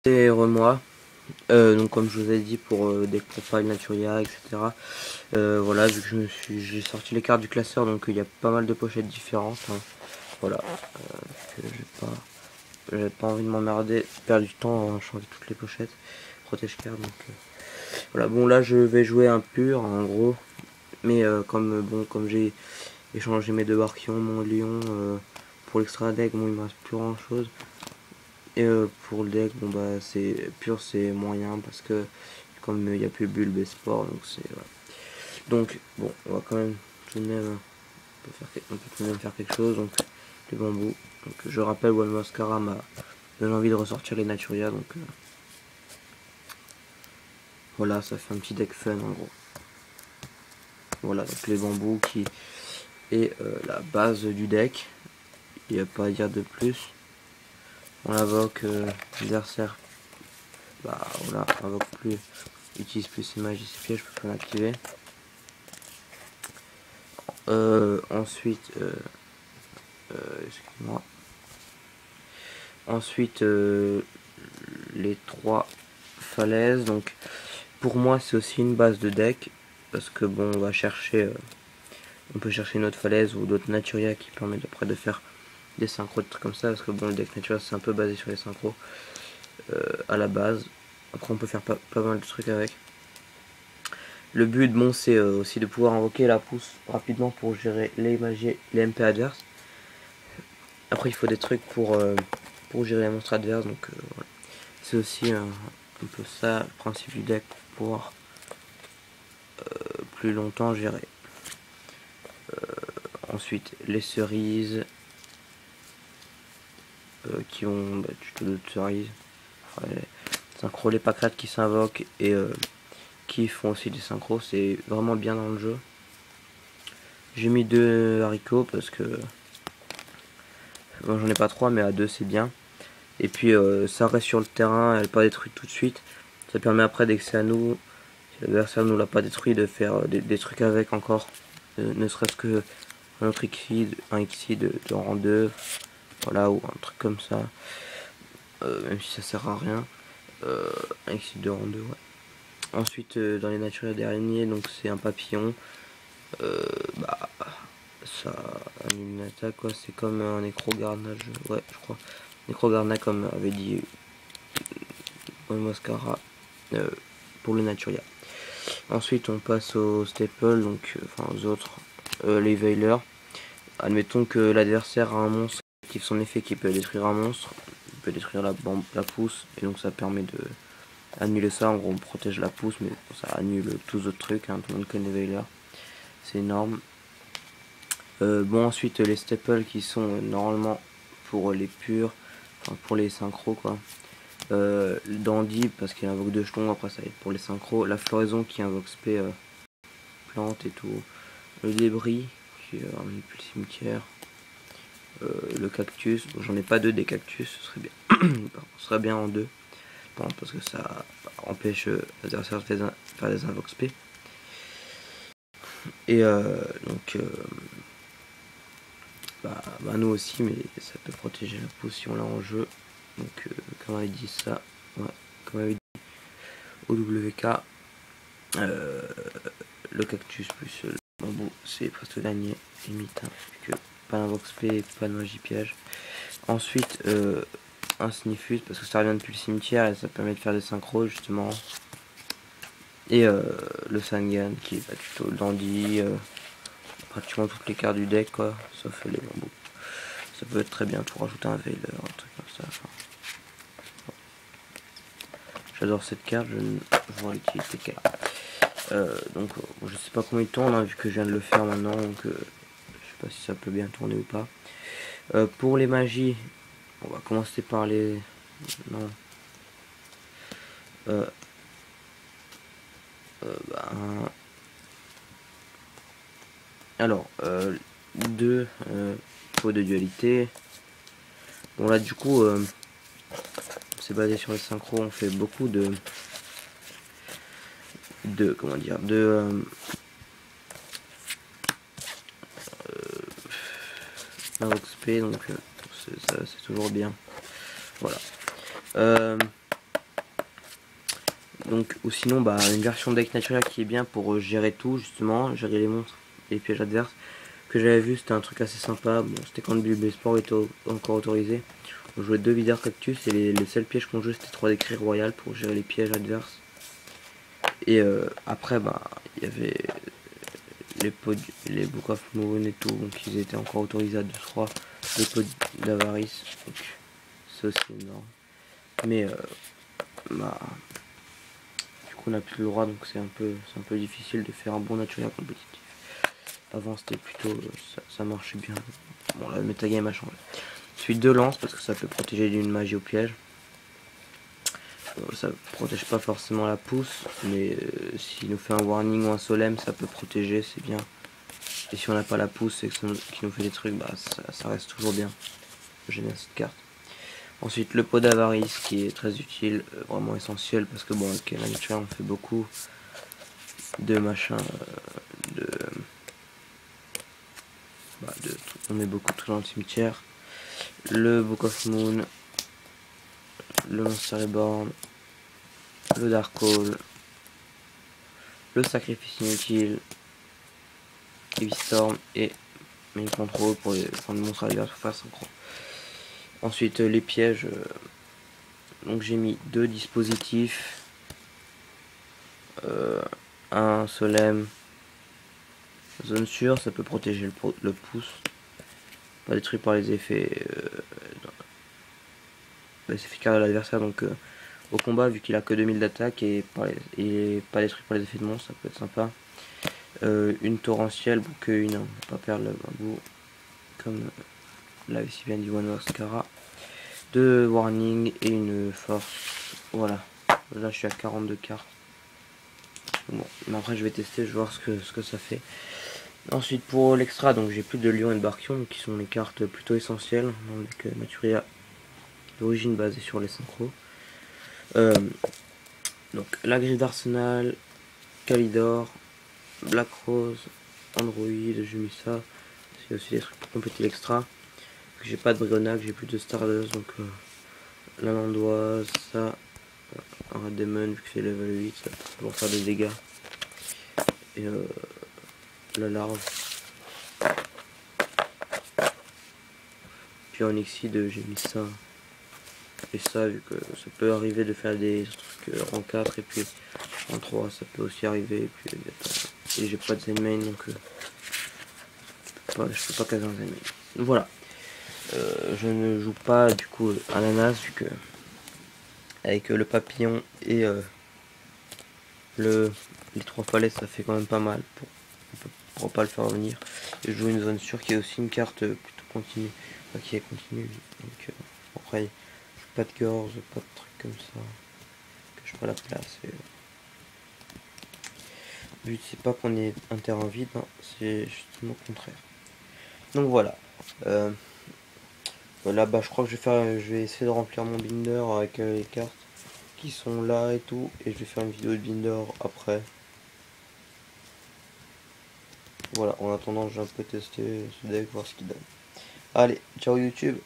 Et moi, donc comme je vous ai dit pour des profiles Naturia, etc. Voilà, vu que j'ai sorti les cartes du classeur, donc il y a pas mal de pochettes différentes. Hein. Voilà, que j'ai pas envie de m'emmerder, perdre du temps à changer toutes les pochettes, protège carte. Donc voilà, bon là je vais jouer un pur en gros, mais comme j'ai échangé mes deux Archeons, mon Lion pour l'extra deck, bon il me reste plus grand chose. Et pour le deck, bon bah c'est pur, c'est moyen parce que comme il n'y a plus Bulbe et Sport, donc c'est voilà. Donc bon, on va quand même tout de même on peut tout de même faire quelque chose. Donc les bambous. Donc je rappelle, One Mascara m'a donné envie de ressortir les Naturia, donc voilà, ça fait un petit deck fun en gros. Voilà, donc les bambous qui est la base du deck. Il n'y a pas à dire de plus. On invoque l'adversaire. Bah voilà, on invoque plus. Utilise plus ses magies, ses pièges, je peux pas l'activer. Ensuite, excuse-moi. Ensuite, les trois falaises. Donc, pour moi, c'est aussi une base de deck parce que bon, on va chercher, on peut chercher une autre falaise ou d'autres Naturia qui permettent après de faire des synchros, des trucs comme ça. Parce que bon, le deck Naturia c'est un peu basé sur les synchros à la base. Après, on peut faire pas mal de trucs avec. Le but, bon, c'est aussi de pouvoir invoquer la pousse rapidement pour gérer les magies, les MP adverses. Après, il faut des trucs pour gérer les monstres adverses, donc voilà. C'est aussi un peu ça le principe du deck pour pouvoir plus longtemps gérer. Ensuite, les cerises qui ont tuto de cerises. Enfin, les synchros, les pacrates qui s'invoquent et qui font aussi des synchros, c'est vraiment bien dans le jeu. J'ai mis 2 haricots parce que bon, j'en ai pas 3, mais à 2 c'est bien. Et puis ça reste sur le terrain, elle n'est pas détruite tout de suite. Ça permet après dès que c'est à nous, si l'adversaire ne nous l'a pas détruit, de faire des trucs avec encore. Ne serait-ce que un autre Xyz, un Xyz de rang 2, voilà, ou un truc comme ça. Même si ça sert à rien. Un Xyz de rang 2, ouais. Ensuite, dans les naturels d'araignée, donc c'est un papillon. Bah, ça annule une attaque, quoi. C'est comme un nécrogarnage, ouais, je crois. Nécrogarna, comme avait dit Mascara pour le Naturia. Ensuite, on passe aux staples, donc enfin aux autres, les veilers. Admettons que l'adversaire a un monstre qui active son effet qui peut détruire un monstre, il peut détruire la pousse, et donc ça permet de annuler ça. En gros, on protège la pousse, mais ça annule tous les autres trucs. Hein, tout le monde connaît veilers, c'est énorme. Bon, ensuite les staples qui sont normalement pour les purs, enfin pour les synchros quoi. Dandy parce qu'il invoque 2 jetons, après ça va être pour les synchros. La floraison qui invoque spé plante et tout. Le débris qui ramène plus le cimetière. Le cactus, j'en ai pas 2 des cactus, ce serait bien. Ce serait bien en 2. Bon, parce que ça empêche l'adversaire de faire des invoques spé. Et donc nous aussi, mais ça peut protéger la pousse si on l'a en jeu. Donc comment il dit ça, ouais, comme avait dit OWK, le cactus plus le bambou c'est presque gagné limite, hein, que pas d'invoque spé, pas de magie piège. Ensuite un sniffus parce que ça revient depuis le cimetière et ça permet de faire des synchros justement. Et le Sangan qui est plutôt dandy, pratiquement toutes les cartes du deck quoi, sauf les bambous. Ça peut être très bien pour rajouter un Veiler, un truc comme ça. Enfin, j'adore cette carte, je vois l'utilité qu'elle a. Donc je sais pas comment il tourne, hein, vu que je viens de le faire maintenant, donc je sais pas si ça peut bien tourner ou pas. Pour les magies, on va commencer par les... Non. Alors, 2 pots de dualité. Bon là du coup, c'est basé sur les synchros, on fait beaucoup de comment dire, invoque spé, donc c'est toujours bien. Voilà. Donc, ou sinon, bah, une version deck Naturia qui est bien pour gérer tout, justement, gérer les monstres, les pièges adverses. Que j'avais vu, c'était un truc assez sympa. Bon, c'était quand le Bulb Sport était encore autorisé. On jouait 2 videurs cactus et les seuls pièges qu'on jouait c'était 3 décrets royales pour gérer les pièges adverses. Et après, bah, il y avait les Book of Moon et tout, donc ils étaient encore autorisés à 2-3. Les pots d'avarice, donc ça aussi énorme. Mais bah, du coup on n'a plus le droit, donc c'est un peu difficile de faire un bon Naturia compétitif. Avant c'était plutôt ça marchait bien. Bon là le metagame a changé. Suite de lance parce que ça peut protéger d'une magie au piège. Ça protège pas forcément la pousse, mais s'il nous fait un warning ou un solem, ça peut protéger, c'est bien. Et si on n'a pas la pousse et qu'il nous fait des trucs, bah ça reste toujours bien. J'aime bien cette carte. Ensuite le pot d'avarice qui est très utile, vraiment essentiel parce que bon avec la nature on fait beaucoup de machins, on met beaucoup de trucs dans le cimetière. Le Book of Moon, le Monster Reborn, le Dark Hole, le Sacrifice Inutile, Heavy Storm et Main Control pour les monstres adverses pour faire synchro. Ensuite les pièges, donc j'ai mis 2 dispositifs, un Solem, zone sûre, ça peut protéger le pouce, pas détruit par les effets carrés de l'adversaire, donc au combat vu qu'il a que 2000 d'attaque et il est pas détruit par les effets de monstre, ça peut être sympa. Une torrentielle, bon que une, on va pas perdre le bout comme là ici vient du One Mascara. 2 warning et une force, voilà. Là je suis à 42 cartes. Bon, mais après je vais tester, je vais voir ce que ça fait. Ensuite pour l'extra, donc j'ai plus de Lion et de Barkion qui sont les cartes plutôt essentielles dans le deck Naturia d'origine basée sur les synchros. Donc la grille d'Arsenal, Kalidor, Black Rose, Android, j'ai mis ça. C'est aussi des trucs pour compléter l'extra. J'ai pas de Brionac, j'ai plus de Stardust, donc la landoise, ça, un Red Demon, vu que c'est level 8, ça peut toujours faire des dégâts. Et la larve. Puis en Exide, j'ai mis ça. Et ça, vu que ça peut arriver de faire des trucs en 4 et puis en 3, ça peut aussi arriver. Et puis et j'ai pas de Zen main, donc je peux pas caser un Zen main. Voilà. Je ne joue pas du coup ananas vu que avec le papillon et les 3 falaises ça fait quand même pas mal pour pas le faire revenir. Et je joue une zone sûre qui est aussi une carte plutôt continue, enfin, qui est continue. Donc après pas de gorge, pas de trucs comme ça, que je pas la place. Et, le but c'est pas qu'on ait un terrain vide, hein, c'est justement le contraire. Donc voilà. Là bah je crois que je vais essayer de remplir mon binder avec les cartes qui sont là et tout, et je vais faire une vidéo de binder après. Voilà, en attendant je vais un peu tester ce deck, voir ce qu'il donne. Allez, ciao YouTube.